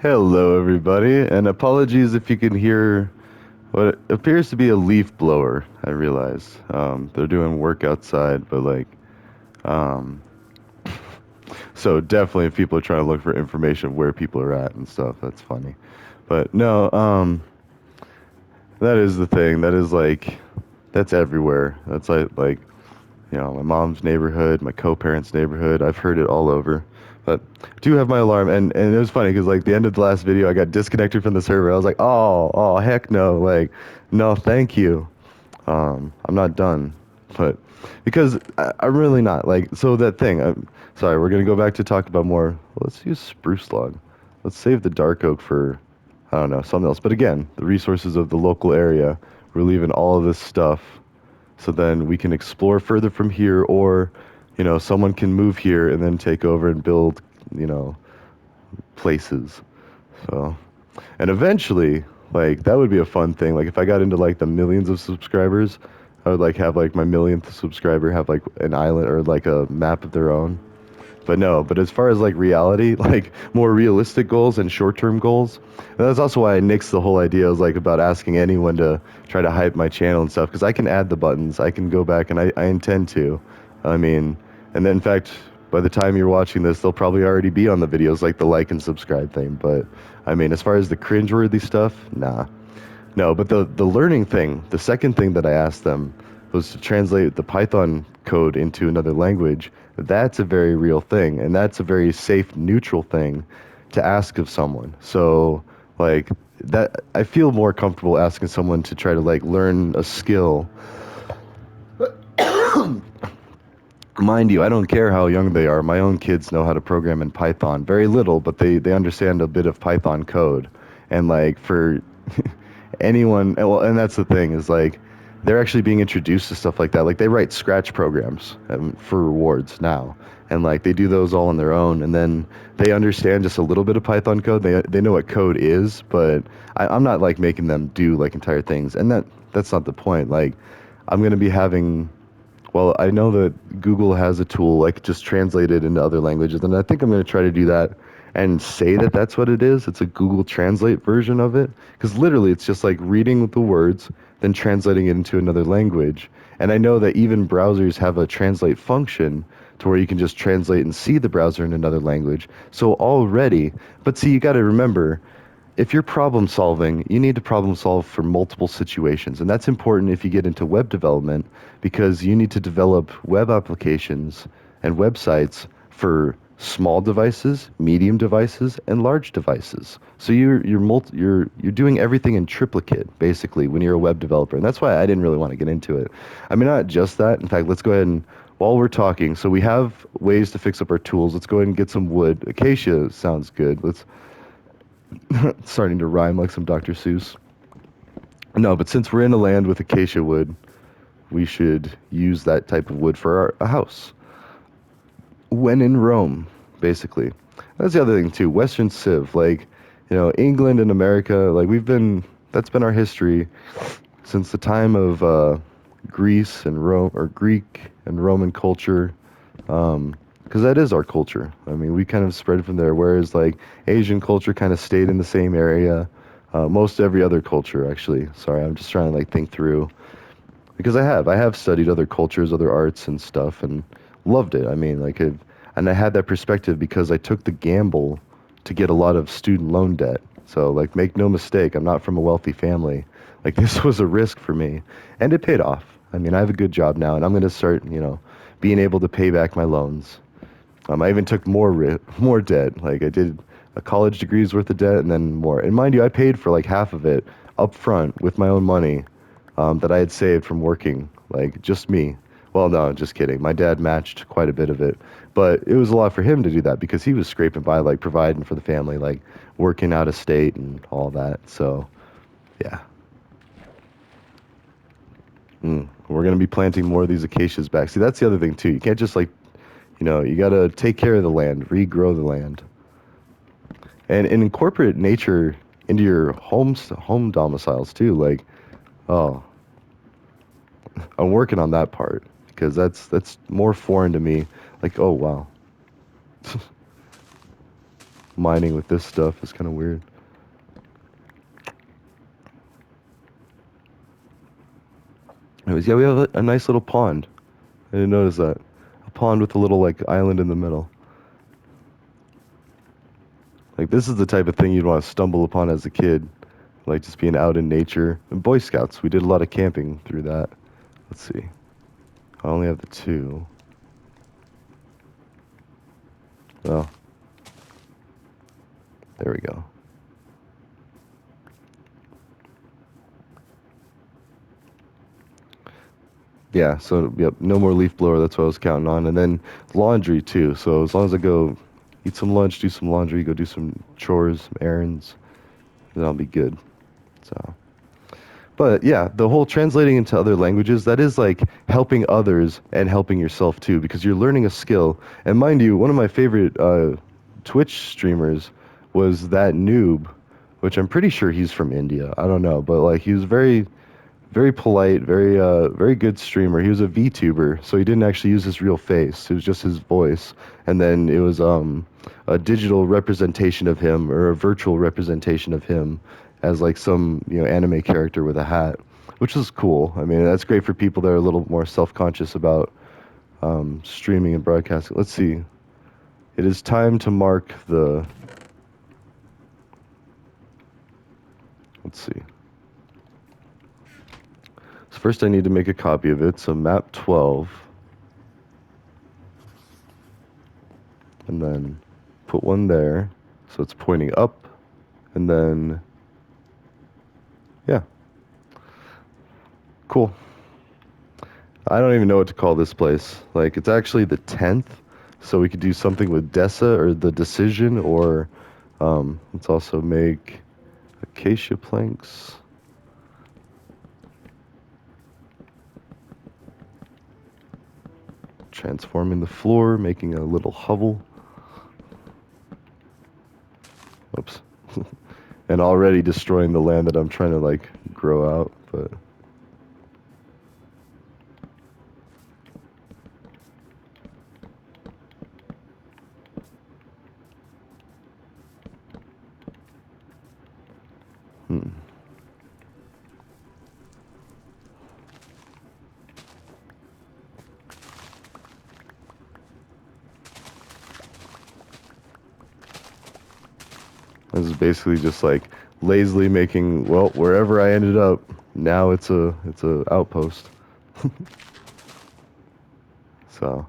Hello, everybody, and apologies if you can hear what appears to be a leaf blower. I realize they're doing work outside, but um, so definitely if people are trying to look for information of where people are at and stuff, that's funny. But no, that is the thing. That is that's everywhere. That's my mom's neighborhood, my co-parents' neighborhood. I've heard it all over. But I do have my alarm, and it was funny because like the end of the last video, I got disconnected from the server. I was like, oh, heck no, no, thank you. I'm not done, but because I'm really not so that thing. Sorry, we're gonna go back to talk about more. Let's use spruce log. Let's save the dark oak for I don't know something else. But again, the resources of the local area. We're leaving all of this stuff so then we can explore further from here, or, someone can move here and then take over and build, you know, places. So, and eventually, that would be a fun thing. Like if I got into like the millions of subscribers, I would like have like my millionth subscriber have like an island or like a map of their own. But no, but as far as like reality, like more realistic goals and short-term goals, and that's also why I nixed the whole idea was like about asking anyone to try to hype my channel and stuff because I can add the buttons, I can go back and I intend to. I mean, and then in fact, by the time you're watching this, they'll probably already be on the videos like the like and subscribe thing. But I mean, as far as the cringeworthy stuff, nah. No, but the learning thing, the second thing that I asked them was to translate the Python code into another language. That's a very real thing, and that's a very safe, neutral thing to ask of someone. So, like that, I feel more comfortable asking someone to try to like learn a skill. Mind you, I don't care how young they are. My own kids know how to program in Python. Very little, but they understand a bit of Python code. And like for anyone, well, and that's the thing is like they're actually being introduced to stuff like that. Like they write Scratch programs for rewards now, and like they do those all on their own. And then they understand just a little bit of Python code. They know what code is, but I'm not like making them do like entire things. And that's not the point. Like I'm gonna be having well, I know that Google has a tool like just translate it into other languages, and I think I'm going to try to do that and say that that's what it is. It's a Google Translate version of it, because literally it's just like reading the words, then translating it into another language. And I know that even browsers have a translate function to where you can just translate and see the browser in another language. So already, but see, you got to remember if you're problem solving, you need to problem solve for multiple situations. And that's important if you get into web development because you need to develop web applications and websites for small devices, medium devices, and large devices. So you're doing everything in triplicate basically when you're a web developer. And that's why I didn't really want to get into it. I mean, not just that. In fact, let's go ahead and while we're talking, so we have ways to fix up our tools. Let's go ahead and get some wood. Acacia sounds good. Let's starting to rhyme like some Dr. Seuss. No, but since we're in a land with acacia wood, we should use that type of wood for a house. When in Rome, basically. That's the other thing too. Western Civ, England and America, that's been our history since the time of Greece and Rome, or Greek and Roman culture. Because that is our culture. I mean, we kind of spread from there, whereas like Asian culture kind of stayed in the same area. Most every other culture, actually. Sorry, I'm just trying to like think through because I have studied other cultures, other arts and stuff, and loved it. I mean, and I had that perspective because I took the gamble to get a lot of student loan debt. So like, make no mistake, I'm not from a wealthy family. Like this was a risk for me, and it paid off. I mean, I have a good job now, and I'm going to start, being able to pay back my loans. I even took more debt. Like I did a college degree's worth of debt and then more. And mind you, I paid for like half of it up front with my own money that I had saved from working. Like just me. Well, no, just kidding. My dad matched quite a bit of it, but it was a lot for him to do that because he was scraping by, like providing for the family, like working out of state and all that. So, yeah. We're gonna be planting more of these acacias back. See, that's the other thing too. You can't just like you got to take care of the land, regrow the land, and incorporate nature into your home domiciles too. Like, oh, I'm working on that part because that's more foreign to me. Like, oh wow, mining with this stuff is kind of weird. Anyways, yeah, we have a nice little pond. I didn't notice that. A pond with a little like island in the middle. Like this is the type of thing you'd want to stumble upon as a kid, like just being out in nature. And Boy Scouts, we did a lot of camping through that. Let's see. I only have the two. Oh, there we go. Yeah, so yep, no more leaf blower. That's what I was counting on. And then laundry too. So as long as I go eat some lunch, do some laundry, go do some chores, some errands, then I'll be good. So, but yeah, the whole translating into other languages, that is like helping others and helping yourself too, because you're learning a skill. And mind you, one of my favorite Twitch streamers was that noob, which I'm pretty sure he's from India. I don't know, but like he was very polite, very good streamer. He was a VTuber, so he didn't actually use his real face. It was just his voice, and then it was a digital representation of him or a virtual representation of him as like some anime character with a hat, which is cool. I mean, that's great for people that are a little more self-conscious about streaming and broadcasting. Let's see. It is time to mark the. Let's see. So first I need to make a copy of it. So map 12. And then put one there. So it's pointing up. And then, yeah. Cool. I don't even know what to call this place. Like, it's actually the 10th. So we could do something with Dessa or the decision, or let's also make acacia planks. Transforming the floor, making a little hovel. Oops. And already destroying the land that I'm trying to like grow out, but hmm. This is basically just like lazily making, well, wherever I ended up, now it's a outpost. So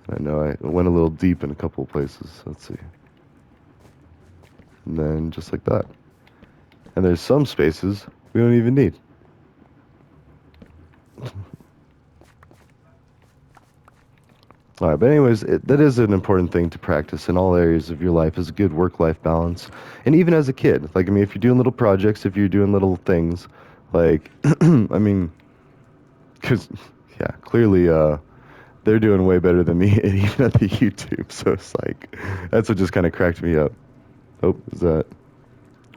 I know I went a little deep in a couple of places. Let's see. And then just like that. And there's some spaces we don't even need. All right, but anyways, that is an important thing to practice in all areas of your life is a good work-life balance. And even as a kid, like, I mean, if you're doing little projects, if you're doing little things, like, I mean, because, yeah, clearly, they're doing way better than me, even at the YouTube. So it's like, that's what just kind of cracked me up. Oh, is that,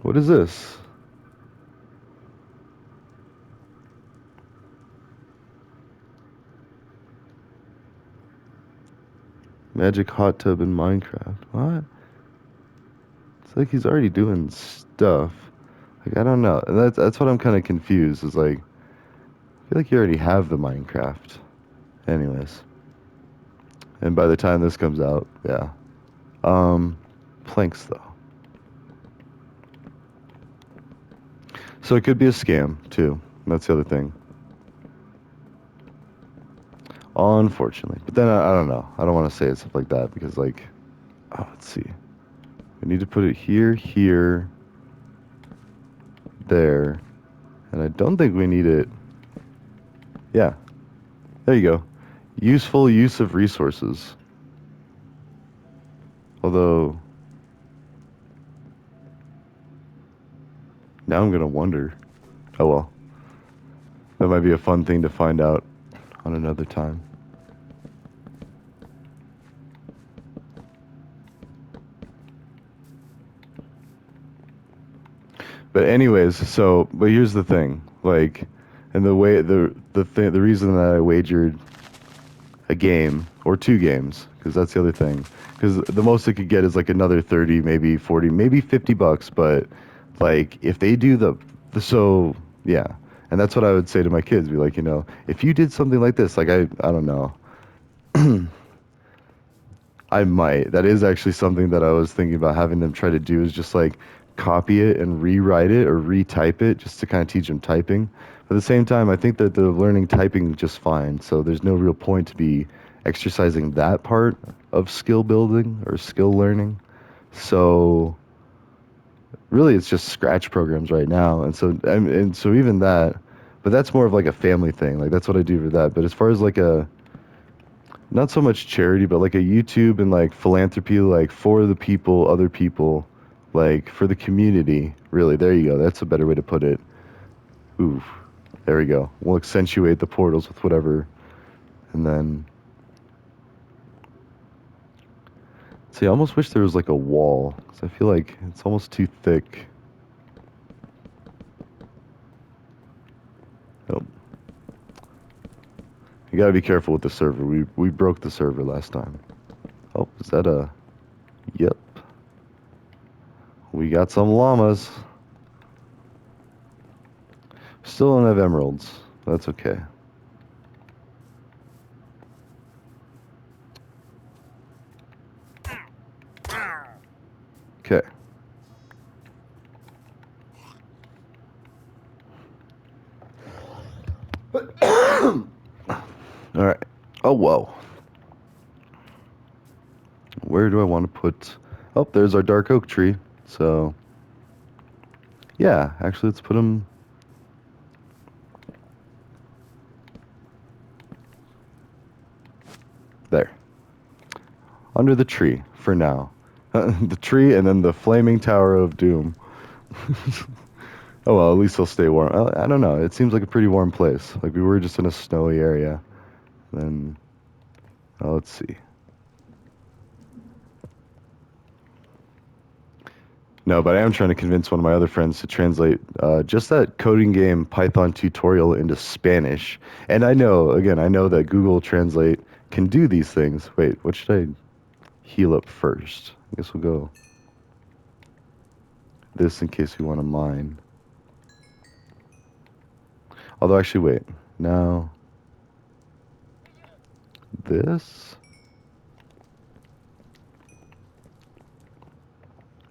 what is this? Magic hot tub in Minecraft. What? It's like he's already doing stuff. Like, I don't know. And that's what I'm kind of confused. Is like, I feel like you already have the Minecraft. Anyways. And by the time this comes out, yeah. Um, planks though. So it could be a scam too. That's the other thing. Unfortunately. But then I don't know. I don't want to say stuff like that because like, oh, let's see. We need to put it here, here, there. And I don't think we need it. Yeah. There you go. Useful use of resources. Although, now I'm going to wonder. Oh well. That might be a fun thing to find out on another time. But anyways, but here's the thing. Like, And the reason that I wagered a game or two games, because that's the other thing, because the most it could get is like another 30, maybe 40, maybe $50, but like if they do so yeah, and that's what I would say to my kids, be like, if you did something like this, like I don't know, I might. That is actually something that I was thinking about having them try to do, is just like copy it and rewrite it or retype it just to kind of teach them typing. But at the same time, I think that they're learning typing just fine. So there's no real point to be exercising that part of skill building or skill learning. So really, it's just scratch programs right now. And so even that, but that's more of like a family thing. Like that's what I do for that. But as far as like a not so much charity, but like a YouTube and like philanthropy, like for the people, other people, like for the community. Really, there you go. That's a better way to put it. Oof, there we go. We'll accentuate the portals with whatever, and then see. I almost wish there was like a wall, because I feel like it's almost too thick. Oh, you gotta be careful with the server. We broke the server last time. Oh, is that a? Yep. We got some llamas. Still don't have emeralds. That's okay. Okay. All right. Oh, whoa. Where do I want to put... Oh, there's our dark oak tree. So, yeah, actually, let's put them... There. Under the tree, for now. The tree and then the flaming tower of doom. Oh, well, at least they'll stay warm. I don't know. It seems like a pretty warm place. Like, we were just in a snowy area. Then, let's see. No, but I am trying to convince one of my other friends to translate just that coding game Python tutorial into Spanish. And I know, again, I know that Google Translate can do these things. Wait, what should I heal up first? I guess we'll go this in case we want to mine. Although, actually, wait. Now, this?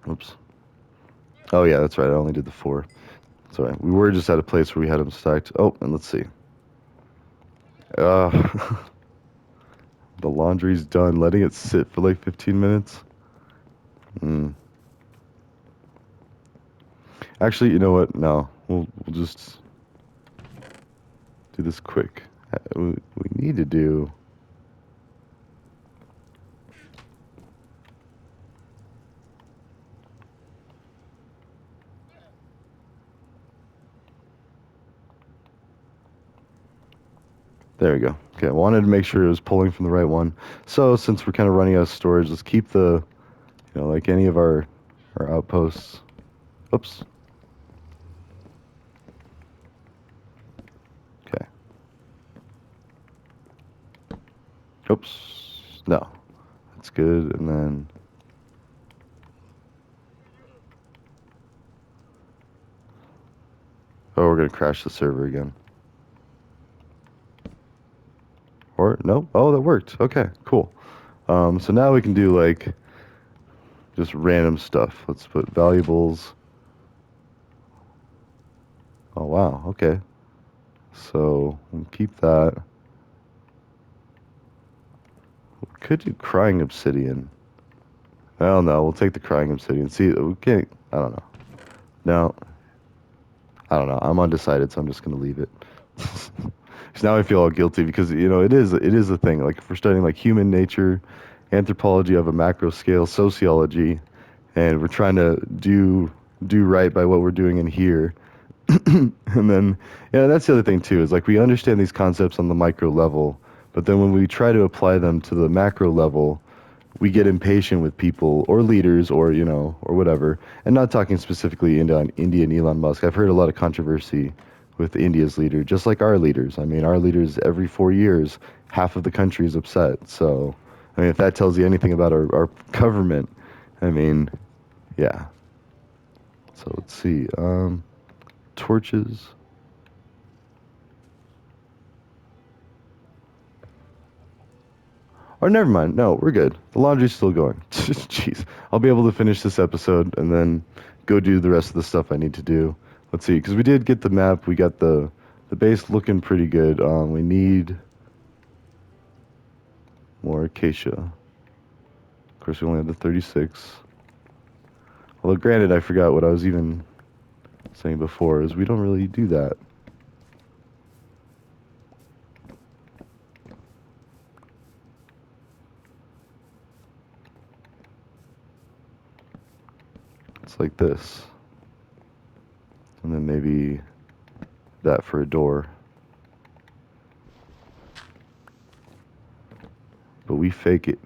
Oops. Oh, yeah, that's right. I only did the 4. Sorry. We were just at a place where we had them stacked. Oh, and let's see. Uh, the laundry's done. Letting it sit for like 15 minutes. Hmm. Actually, you know what? No. We'll just do this quick. We need to do... There we go. Okay, I wanted to make sure it was pulling from the right one. So, since we're kind of running out of storage, let's keep like any of our outposts. Oops. Okay. Oops. No. That's good. And then... Oh, we're going to crash the server again. Or, no? Oh, that worked. Okay, cool. So now we can do, like, just random stuff. Let's put valuables. Oh, wow. Okay. So, we'll keep that. We could do crying obsidian. Well, no, we'll take the crying obsidian. See, we can't... I don't know. No. I don't know. I'm undecided, so I'm just going to leave it. So now I feel all guilty because, it is a thing. Like, if we're studying, like, human nature, anthropology of a macro scale, sociology, and we're trying to do right by what we're doing in here. And then, yeah, that's the other thing, too, is, like, we understand these concepts on the micro level, but then when we try to apply them to the macro level, we get impatient with people or leaders or, or whatever. And not talking specifically into India and Elon Musk. I've heard a lot of controversy with India's leader, just like our leaders. I mean, our leaders every 4 years, half of the country is upset. So, I mean, if that tells you anything about our government, I mean, yeah. So let's see. Torches. Oh, never mind. No, we're good. The laundry's still going. Jeez. I'll be able to finish this episode and then go do the rest of the stuff I need to do. Let's see, because we did get the map. We got the base looking pretty good. We need more acacia. Of course, we only have the 36. Although, granted, I forgot what I was even saying before, is we don't really do that. It's like this. And then maybe that for a door. But we fake it.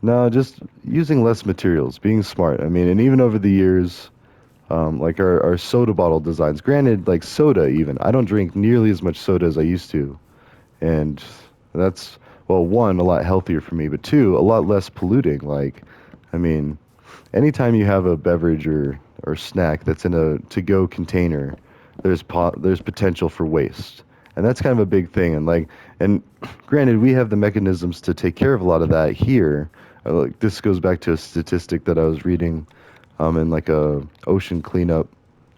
No, just using less materials, being smart. I mean, and even over the years, like our soda bottle designs. Granted, like soda, even I don't drink nearly as much soda as I used to, and that's well, one, a lot healthier for me, but two, a lot less polluting. Like, I mean, anytime you have a beverage or snack that's in a to-go container, there's potential for waste, and that's kind of a big thing. And like, and granted, we have the mechanisms to take care of a lot of that here. Like this goes back to a statistic that I was reading, in like a ocean cleanup.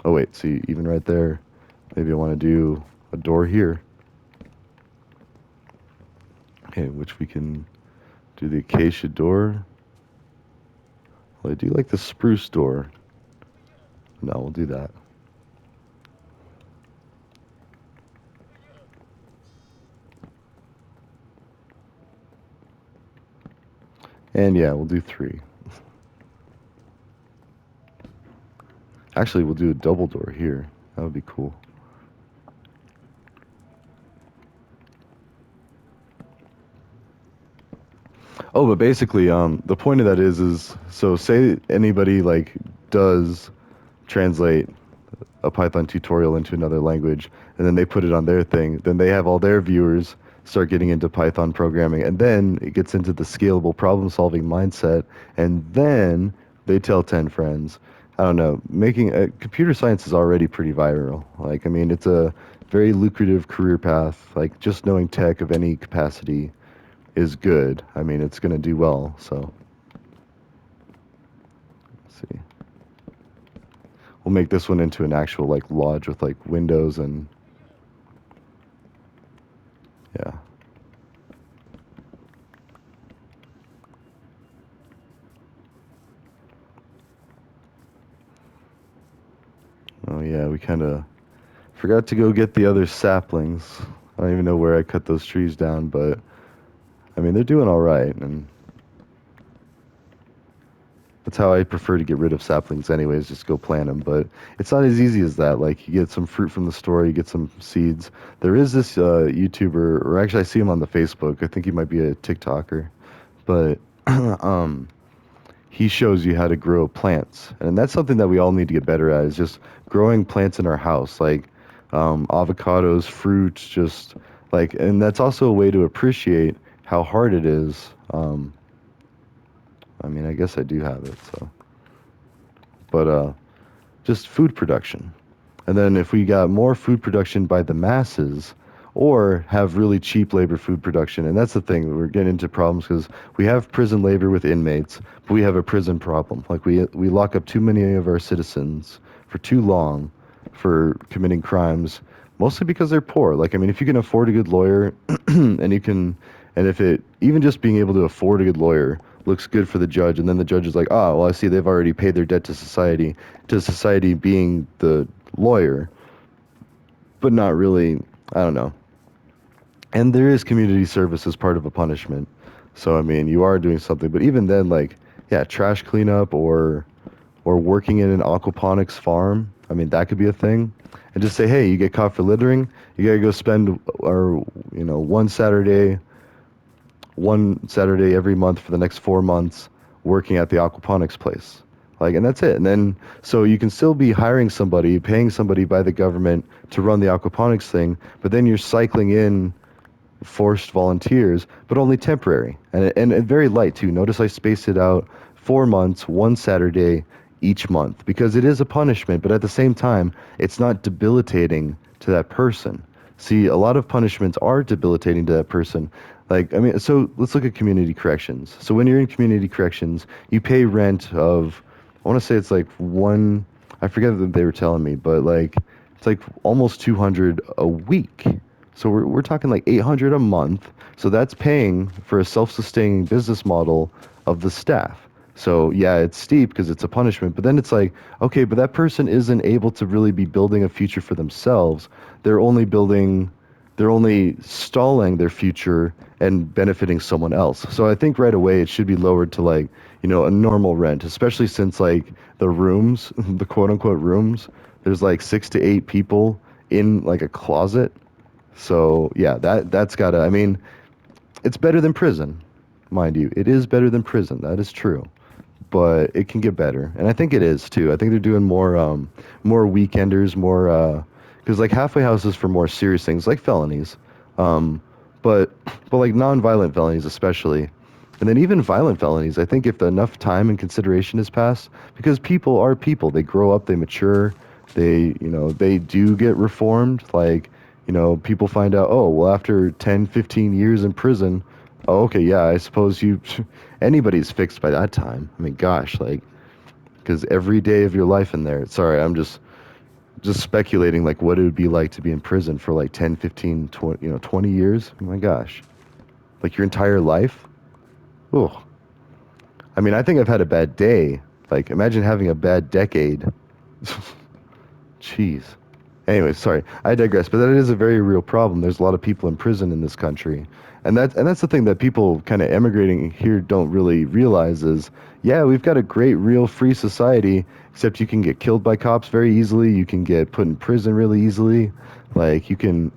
Oh wait, see, even right there, maybe I want to do a door here. Okay, which we can do the acacia door. Well, I do like the spruce door. No, we'll do that. And yeah, we'll do 3. Actually, we'll do a double door here. That would be cool. Oh, but basically, the point of that is so say anybody like does translate a Python tutorial into another language, and then they put it on their thing, then they have all their viewers start getting into Python programming, and then it gets into the scalable problem-solving mindset, and then they tell 10 friends. I don't know, making computer science is already pretty viral. Like, I mean, it's a very lucrative career path. Like, just knowing tech of any capacity is good. I mean, it's going to do well, so let's see. We'll make this one into an actual like lodge with like windows and yeah. Oh yeah, we kind of forgot to go get the other saplings. I don't even know where I cut those trees down, but I mean they're doing all right, and that's how I prefer to get rid of saplings anyways, just go plant them. But it's not as easy as that. Like you get some fruit from the store, you get some seeds. There is this YouTuber, or actually I see him on the Facebook. I think he might be a TikToker, but um, he shows you how to grow plants, and that's something that we all need to get better at. Is just growing plants in our house, like avocados, fruits, just like, and that's also a way to appreciate how hard it is. I mean, I guess I do have it, so, but just food production. And then if we got more food production by the masses, or have really cheap labor food production, and that's the thing, we're getting into problems because we have prison labor with inmates, but we have a prison problem. Like we lock up too many of our citizens for too long for committing crimes, mostly because they're poor. Like, I mean, if you can afford a good lawyer, and you can, and if it, even just being able to afford a good lawyer looks good for the judge, and then the judge is like, oh, well, I see they've already paid their debt to society being the lawyer, but not really, I don't know. And there is community service as part of a punishment. So, I mean, you are doing something, but even then, like, yeah, trash cleanup or working in an aquaponics farm, I mean, that could be a thing. And just say, hey, you get caught for littering, you gotta go spend, or, you know, one Saturday every month for the next 4 months working at the aquaponics place. Like, and that's it. And then, so you can still be hiring somebody, paying somebody by the government to run the aquaponics thing, but then you're cycling in forced volunteers, but only temporary and very light too. Notice I spaced it out 4 months, one Saturday each month because it is a punishment, but at the same time, it's not debilitating to that person. See, a lot of punishments are debilitating to that person. Like, I mean, so let's look at community corrections. So when you're in community corrections, you pay rent of, I want to say it's like one, I forget what they were telling me, but like, it's like almost 200 a week. So we're talking like 800 a month. So that's paying for a self-sustaining business model of the staff. So yeah, it's steep because it's a punishment, but then it's like, okay, but that person isn't able to really be building a future for themselves. They're only building, they're only stalling their future and benefiting someone else. So I think right away it should be lowered to like, a normal rent, especially since like the rooms, the quote unquote rooms, there's like 6 to 8 people in like a closet. So yeah, that's gotta. I mean, it's better than prison, mind you. It is better than prison. That is true, but it can get better, and I think it is too. I think they're doing more weekenders, more because like halfway houses for more serious things like felonies, um, but but like non-violent felonies especially, and then even violent felonies. I think if enough time and consideration is passed, because people are people, they grow up, they mature, they do get reformed. Like people find out, oh well, after 10, 15 years in prison. Oh, okay, yeah, I suppose anybody's fixed by that time. I mean, gosh, like, because every day of your life in there. Sorry, I'm just speculating, like, what it would be like to be in prison for like 10, 15, 20, 20 years. Oh my gosh, like your entire life. Oh, I mean, I think I've had a bad day. Like, imagine having a bad decade. Jeez. Anyway, sorry, I digress. But that is a very real problem. There's a lot of people in prison in this country, and that's the thing that people kind of emigrating here don't really realize is, yeah, we've got a great, real, free society. Except you can get killed by cops very easily. You can get put in prison really easily. Like you can,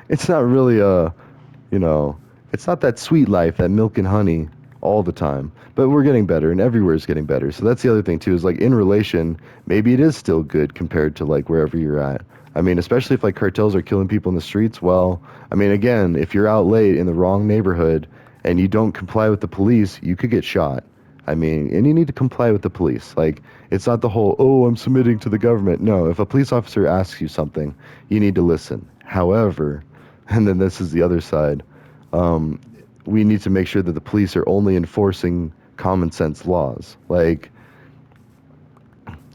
it's not really you know, it's not that sweet life, that milk and honey all the time. But we're getting better, and everywhere's getting better. So that's the other thing too. Is like in relation, maybe it is still good compared to like wherever you're at. I mean, especially if like cartels are killing people in the streets. Well, I mean, again, if you're out late in the wrong neighborhood and you don't comply with the police, you could get shot. I mean, and you need to comply with the police. Like, it's not the whole, oh, I'm submitting to the government. No, if a police officer asks you something, you need to listen. However, and then this is the other side, um, we need to make sure that the police are only enforcing common sense laws. Like,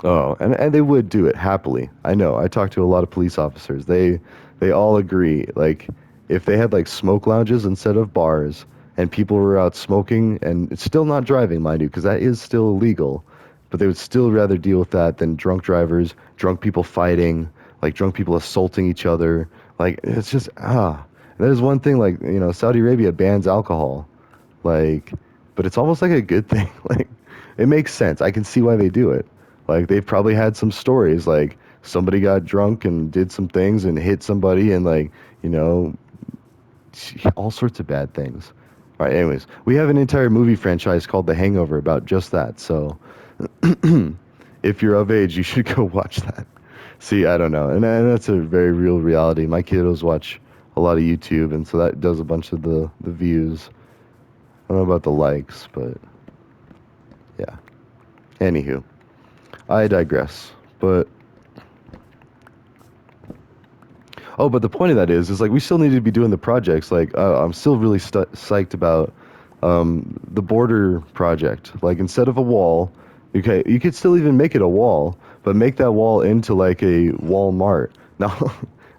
oh, and they would do it happily. I know. I talked to a lot of police officers. They all agree. Like, if they had like smoke lounges instead of bars, and people were out smoking, and it's still not driving, mind you, because that is still illegal, but they would still rather deal with that than drunk drivers, drunk people fighting, like drunk people assaulting each other. Like, it's just There's one thing like Saudi Arabia bans alcohol, like, but it's almost like a good thing. Like, it makes sense. I can see why they do it. Like, they've probably had some stories, like somebody got drunk and did some things and hit somebody and like, you know, all sorts of bad things. All right, anyways, we have an entire movie franchise called The Hangover about just that. So, if you're of age, you should go watch that. See, I don't know, and that's a very real reality. My kiddos watch a lot of YouTube, and so that does a bunch of the views. I don't know about the likes, but yeah. Anywho, I digress. But but the point of that is like we still need to be doing the projects. Like I'm still really psyched about the border project. Like instead of a wall, okay, you could still even make it a wall, but make that wall into like a Walmart. No,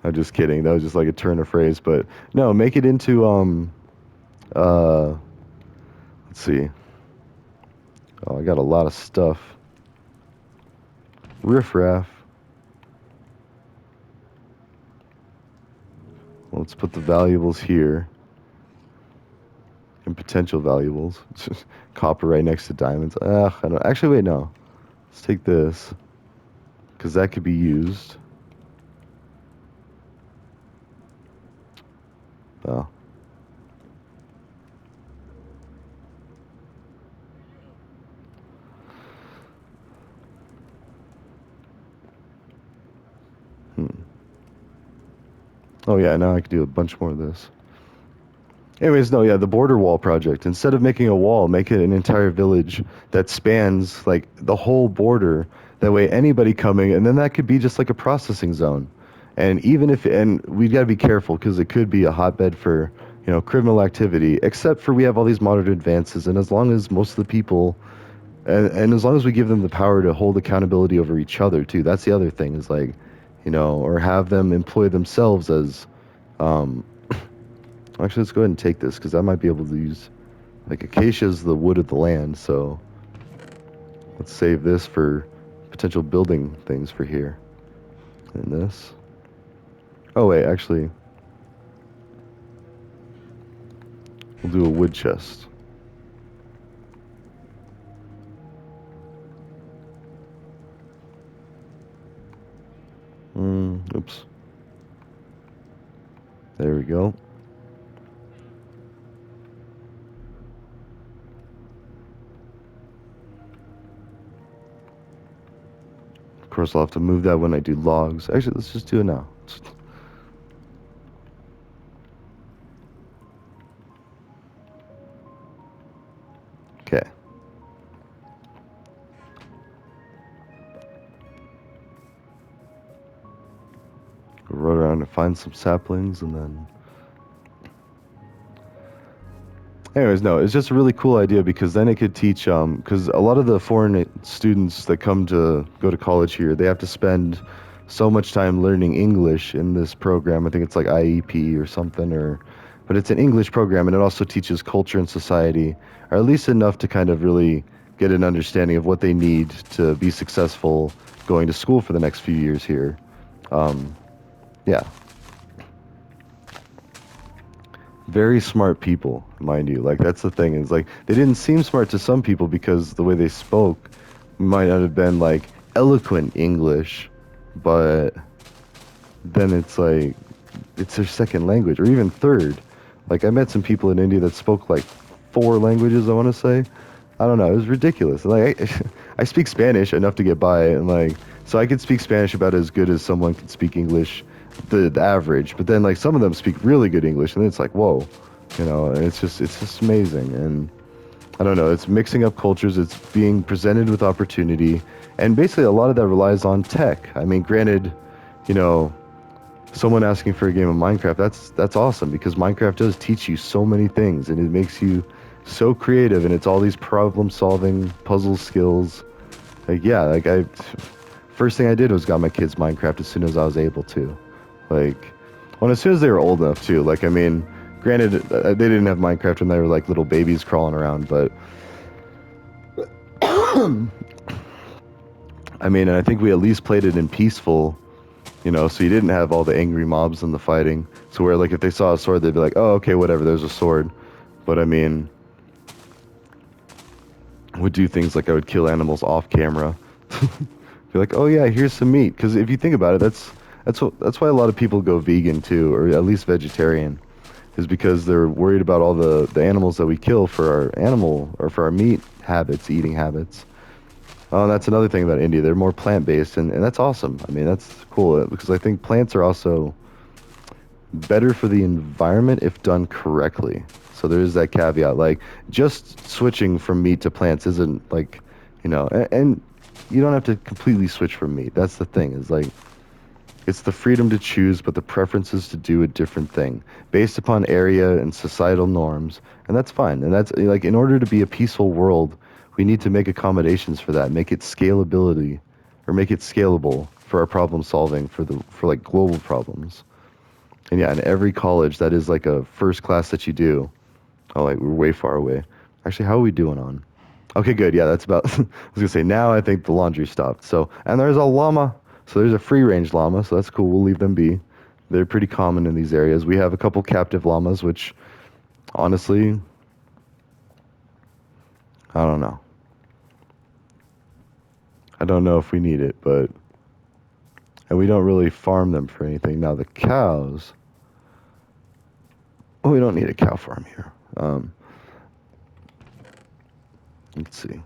I'm just kidding. That was just like a turn of phrase. But no, make it into uh let's see. Oh, I got a lot of stuff. Riffraff. Well, let's put the valuables here. And potential valuables. Copper right next to diamonds. Ugh, I don't. Actually, wait, no. Let's take this because that could be used. Oh, Oh yeah, now I can do a bunch more of this. Anyways, no, yeah, the border wall project. Instead of making a wall, make it an entire village that spans like the whole border. That way, anybody coming, and then that could be just like a processing zone. And even if, and we got to be careful because it could be a hotbed for, criminal activity. Except for we have all these modern advances, and as long as most of the people, and as long as we give them the power to hold accountability over each other too. That's the other thing is like, or have them employ themselves as, um, actually, let's go ahead and take this because I might be able to use like acacia is the wood of the land. So let's save this for potential building things for here. And this. Oh wait, actually, we'll do a wood chest. Oops. There we go. Of course, I'll have to move that when I do logs. Actually, let's just do it now. Okay. Run around and find some saplings and then anyways, no, it's just a really cool idea because then it could teach, because a lot of the foreign students that come to go to college here, they have to spend so much time learning English in this program. I think it's like IEP or something, but it's an English program and it also teaches culture and society, or at least enough to kind of really get an understanding of what they need to be successful going to school for the next few years here. Um, yeah. Very smart people, mind you. Like that's the thing is like they didn't seem smart to some people because the way they spoke might not have been like eloquent English, but then it's like it's their second language or even third. Like I met some people in India that spoke like four languages, I want to say. I don't know, it was ridiculous. Like I speak Spanish enough to get by and like so I could speak Spanish about as good as someone could speak English the average, but then like some of them speak really good English and then it's like whoa, and it's just amazing. And I don't know, it's mixing up cultures, it's being presented with opportunity, and basically a lot of that relies on tech. I mean, granted, you know someone asking for a game of Minecraft, that's awesome because Minecraft does teach you so many things and it makes you so creative and it's all these problem solving puzzle skills. Like yeah, like I first thing I did was got my kids Minecraft as soon as I was able to. Like well, as soon as they were old enough too. Like I mean, granted they didn't have Minecraft when they were like little babies crawling around, but I mean, I think we at least played it in peaceful. So you didn't have all the angry mobs and the fighting. So where like if they saw a sword, they'd be like, "Oh, okay, whatever. There's a sword." But I mean, would do things like I would kill animals off camera. Be like, "Oh yeah, here's some meat." Because if you think about it, that's why a lot of people go vegan too, or at least vegetarian, is because they're worried about all the animals that we kill for our animal or for our meat habits, eating habits. Oh, and that's another thing about India. They're more plant-based, and that's awesome. I mean, that's cool because I think plants are also better for the environment if done correctly. So there is that caveat. Like, just switching from meat to plants isn't like, and you don't have to completely switch from meat. That's the thing, is like, it's the freedom to choose, but the preference is to do a different thing based upon area and societal norms. And that's fine. And that's like, in order to be a peaceful world, we need to make accommodations for that, make it scalability or make it scalable for our problem solving for like global problems. And yeah, in every college, that is like a first class that you do. Oh, like we're way far away. Actually, how are we doing on? Okay, good. Yeah, that's about. I was gonna say now I think the laundry stopped. So and there's a llama. So there's a free range llama. So that's cool. We'll leave them be. They're pretty common in these areas. We have a couple captive llamas, which honestly, I don't know. I don't know if we need it, but and we don't really farm them for anything. Now the cows. Oh, we don't need a cow farm here. Let's see.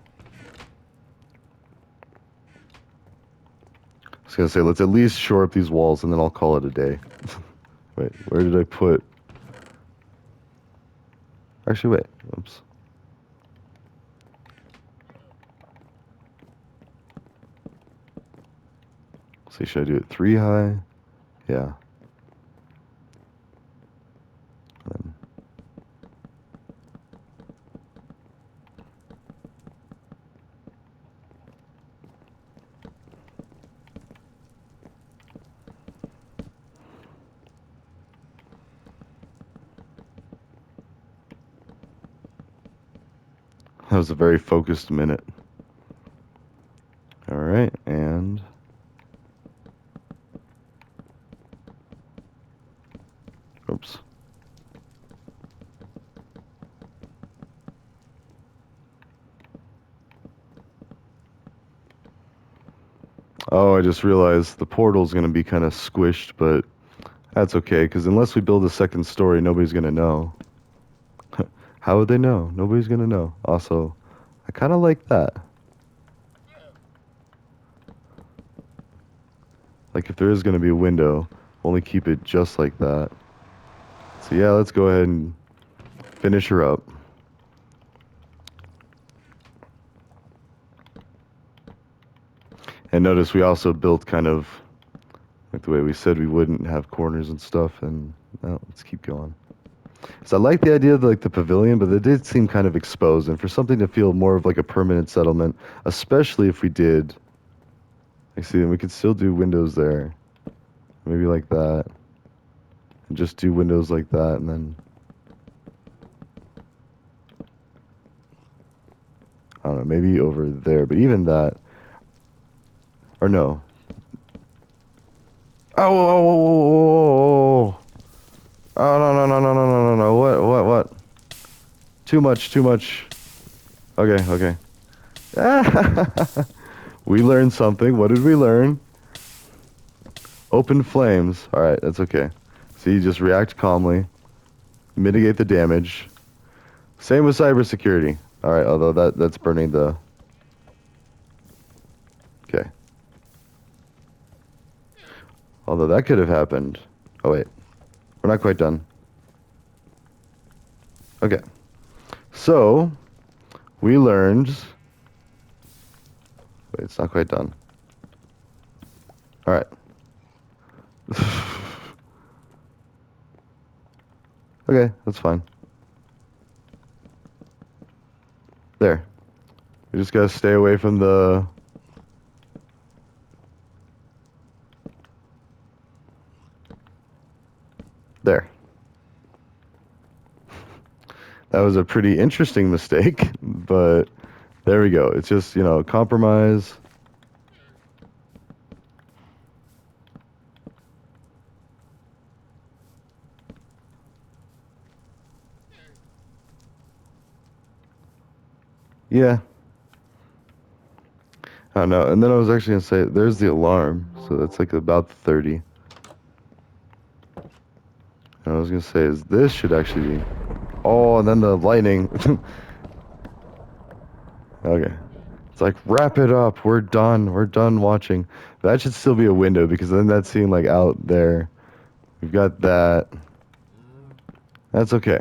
I was gonna say let's at least shore up these walls, and then I'll call it a day. Wait, where did I put... Actually, wait. Oops. Let's see, should I do it 3 high? Yeah. Then that was a very focused minute. All right, and... Oops. Oh, I just realized the portal's going to be kind of squished, but that's okay, because unless we build a second story, nobody's going to know. How would they know? Nobody's going to know. Also, I kind of like that. Like, if there is going to be a window, only keep it just like that. So yeah, let's go ahead and finish her up. And notice we also built kind of like the way we said we wouldn't have corners and stuff. And no, let's keep going. So I like the idea of like the pavilion, but it did seem kind of exposed. And for something to feel more of like a permanent settlement, especially if we did, like, see, we could still do windows there, maybe like that, and just do windows like that, and then I don't know, maybe over there. But even that, or no. Oh, whoa, whoa, whoa, whoa, whoa. Oh, no, no, no, no, no, no, no, no. What? Too much, too much. Okay, okay. We learned something. What did we learn? Open flames. All right, that's okay. See, just react calmly. Mitigate the damage. Same with cybersecurity. All right, although that's burning the... Okay. Although that could have happened. Oh, wait. We're not quite done. Okay. So, we learned... Wait, it's not quite done. All right. Okay, that's fine. There. We just gotta stay away from the... There. That was a pretty interesting mistake, but there we go. It's just, compromise. Yeah. I don't know. And then I was actually going to say, there's the alarm. So that's like about 30. And I was going to say, is this should actually be... Oh, and then the lightning. Okay. It's like, wrap it up. We're done. We're done watching. That should still be a window because then that's seeing like out there. We've got that. That's okay.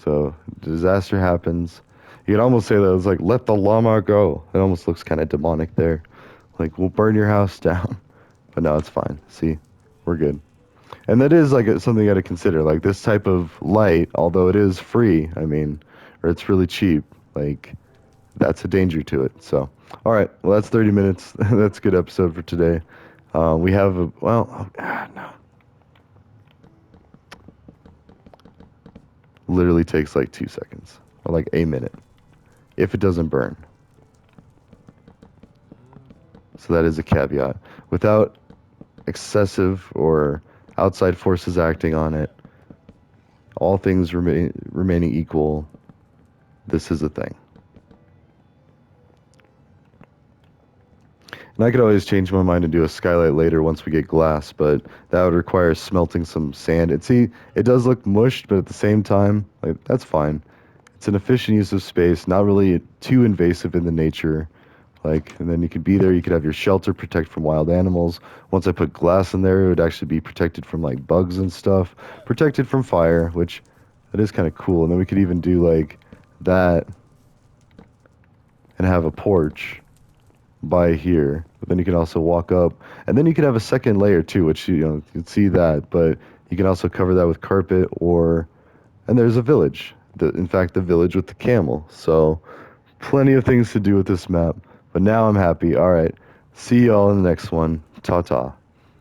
So disaster happens. You can almost say that it's like, let the llama go. It almost looks kind of demonic there. Like, we'll burn your house down. But no, it's fine. See, we're good. And that is like something you got to consider. Like this type of light, although it is free, I mean, or it's really cheap, like that's a danger to it. So, all right, well, that's 30 minutes. That's a good episode for today. We have no. Literally takes like 2 seconds or like a minute if it doesn't burn. So that is a caveat. Without excessive or outside forces acting on it, all things remaining equal, this is a thing. And I could always change my mind and do a skylight later once we get glass, but that would require smelting some sand. And see, it does look mushed, but at the same time, like that's fine. It's an efficient use of space, not really too invasive in the nature. Like, and then you could be there. You could have your shelter protect from wild animals. Once I put glass in there, it would actually be protected from like bugs and stuff, protected from fire, which that is kind of cool. And then we could even do like that and have a porch by here. But then you can also walk up, and then you could have a second layer too, which you can see that. But you can also cover that with carpet, or and there's a village. In fact, the village with the camel. So plenty of things to do with this map. But now I'm happy. All right. See y'all in the next one. Ta ta.